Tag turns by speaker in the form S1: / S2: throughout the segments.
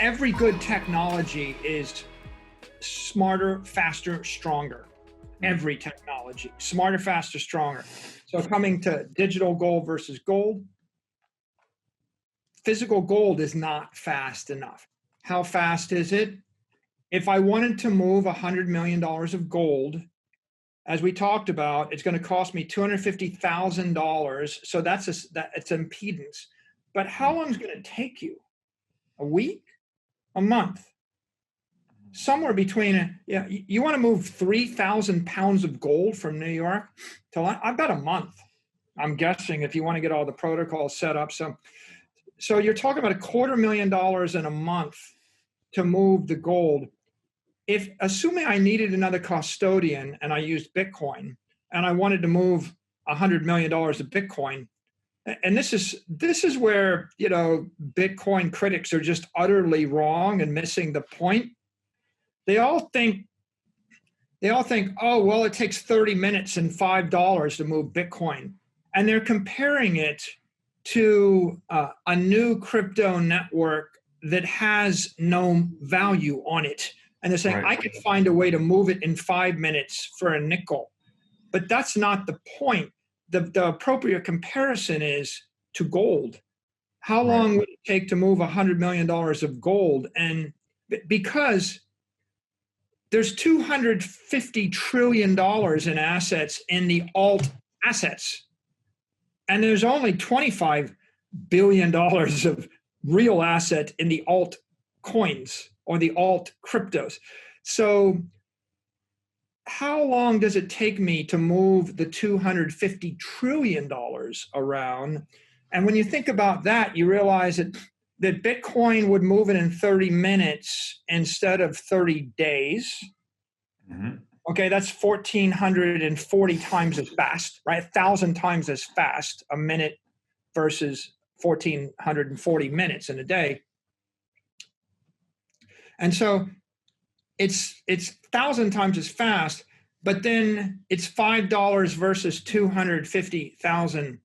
S1: every good technology is smarter, faster, stronger. Every technology, smarter, faster, stronger. So coming to digital gold versus gold, physical gold is not fast enough. How fast is it? If I wanted to move $100 million of gold, as we talked about, it's going to cost me $250,000. So it's impedance. But how long is it going to take you? A week? A month? Somewhere between, you want to move 3,000 pounds of gold from New York to, I've got a month, I'm guessing, if you want to get all the protocols set up. So you're talking about $250,000 in a month to move the gold. If, assuming I needed another custodian and I used Bitcoin and I wanted to move $100 million of Bitcoin, and this is where, Bitcoin critics are just utterly wrong and missing the point. They all think, oh, well, it takes 30 minutes and $5 to move Bitcoin. And they're comparing it to a new crypto network that has no value on it. And they're saying, I could find a way to move it in 5 minutes for a nickel. But that's not the point. The appropriate comparison is to gold. How long would it take to move $100 million of gold? And because there's $250 trillion in assets in the alt assets. And there's only $25 billion of real asset in the alt coins or the alt cryptos. So how long does it take me to move the $250 trillion around? And when you think about that, you realize that Bitcoin would move it in 30 minutes instead of 30 days. Mm-hmm. Okay, that's 1,440 times as fast, right? 1,000 times as fast a minute versus 1,440 minutes in a day. And so it's 1,000 times as fast, but then it's $5 versus $250,000.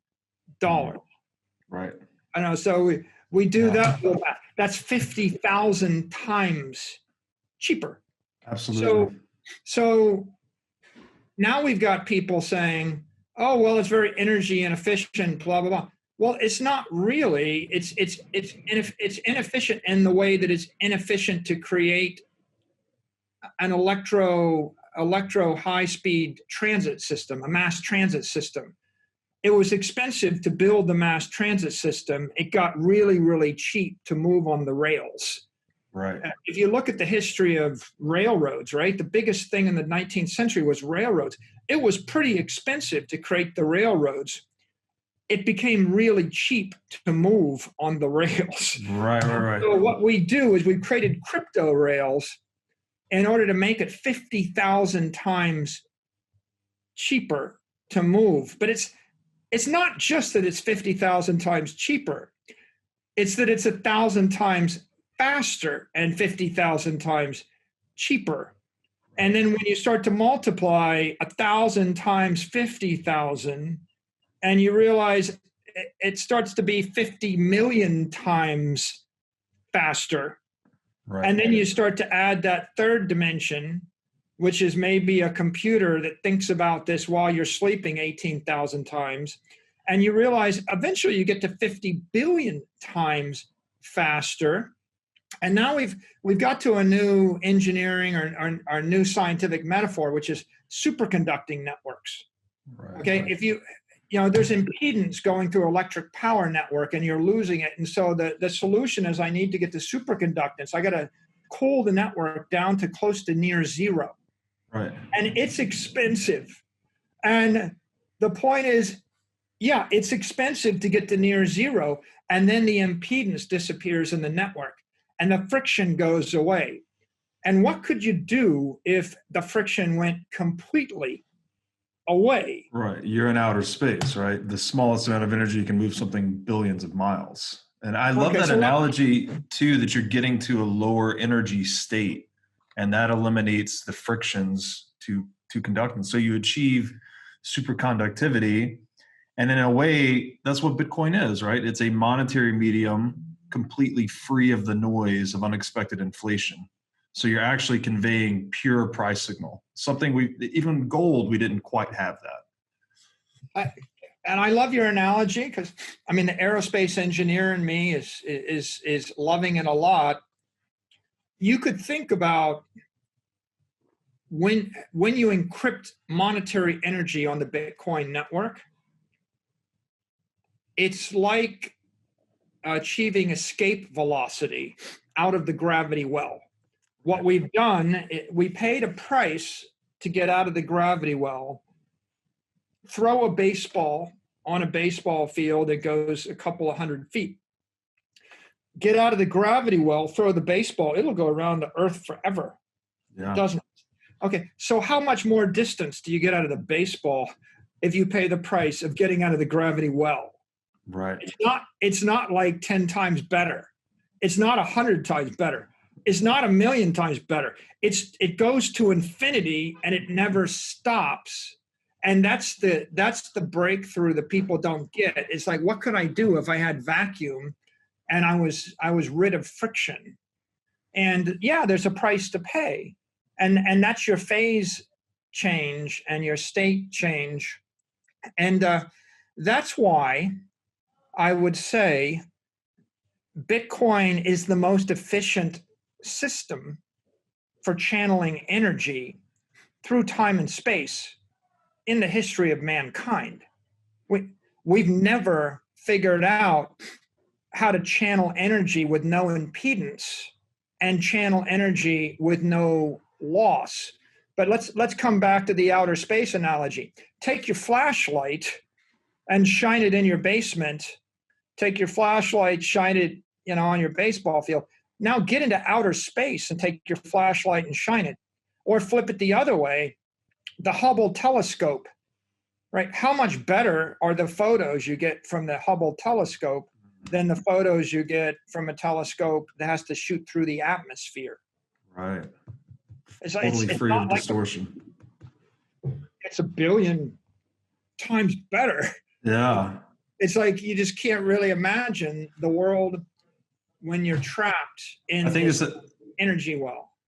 S2: Right.
S1: I know. So we do that. That's 50,000 times cheaper.
S2: Absolutely.
S1: So now we've got people saying, oh, well, it's very energy inefficient, blah, blah, blah. Well, it's not really. It's inefficient in the way that it's inefficient to create an electro high-speed transit system, a mass transit system. It was expensive to build the mass transit system. It got really, really cheap to move on the rails.
S2: Right.
S1: If you look at the history of railroads, right, the biggest thing in the 19th century was railroads. It was pretty expensive to create the railroads. It became really cheap to move on the rails.
S2: Right.
S1: So what we do is we've created crypto rails in order to make it 50,000 times cheaper to move. But it's not just that it's 50,000 times cheaper. It's that it's 1,000 times faster and 50,000 times cheaper. And then when you start to multiply 1,000 times 50,000, and you realize it starts to be 50 million times faster. Right. And then you start to add that third dimension, which is maybe a computer that thinks about this while you're sleeping 18,000 times. And you realize eventually you get to 50 billion times faster. And now we've got to a new engineering or our new scientific metaphor, which is superconducting networks. Right, okay, right. If there's impedance going through electric power network and you're losing it. And so the solution is I need to get to superconductance. I got to cool the network down to close to near zero.
S2: Right.
S1: And it's expensive. And the point is, it's expensive to get to near zero. And then the impedance disappears in the network and the friction goes away. And what could you do if the friction went completely away?
S2: Right. You're in outer space, right? The smallest amount of energy can move something billions of miles. And I love that analogy too, that you're getting to a lower energy state and that eliminates the frictions to conductance. So you achieve superconductivity. And in a way, that's what Bitcoin is, right? It's a monetary medium completely free of the noise of unexpected inflation. So you're actually conveying pure price signal. Something even gold, we didn't quite have that.
S1: And I love your analogy because, I mean, the aerospace engineer in me is loving it a lot. You could think about when you encrypt monetary energy on the Bitcoin network, it's like achieving escape velocity out of the gravity well. What we've done, we paid a price to get out of the gravity well. Throw a baseball on a baseball field that goes a couple of 100 feet. Get out of the gravity well, throw the baseball, it'll go around the earth forever.
S2: Yeah.
S1: Doesn't it? Okay, so how much more distance do you get out of the baseball if you pay the price of getting out of the gravity well?
S2: Right.
S1: It's not like 10 times better. It's not 100 times better. It's not 1,000,000 times better. It goes to infinity and it never stops. And that's the breakthrough that people don't get. It's like, what could I do if I had vacuum and I was rid of friction? And yeah, there's a price to pay. And that's your phase change and your state change. And that's why I would say Bitcoin is the most efficient system for channeling energy through time and space in the history of mankind. We've never figured out how to channel energy with no impedance and channel energy with no loss. But let's come back to the outer space analogy. Take your flashlight and shine it in your basement. Take your flashlight, shine it, on your baseball field. Now get into outer space and take your flashlight and shine it. Or flip it the other way, the Hubble telescope, right? How much better are the photos you get from the Hubble telescope than the photos you get from a telescope that has to shoot through the atmosphere?
S2: Right.
S1: It's
S2: totally free of distortion.
S1: It's 1,000,000,000 times better.
S2: Yeah.
S1: It's like you just can't really imagine the world when you're trapped in energy well.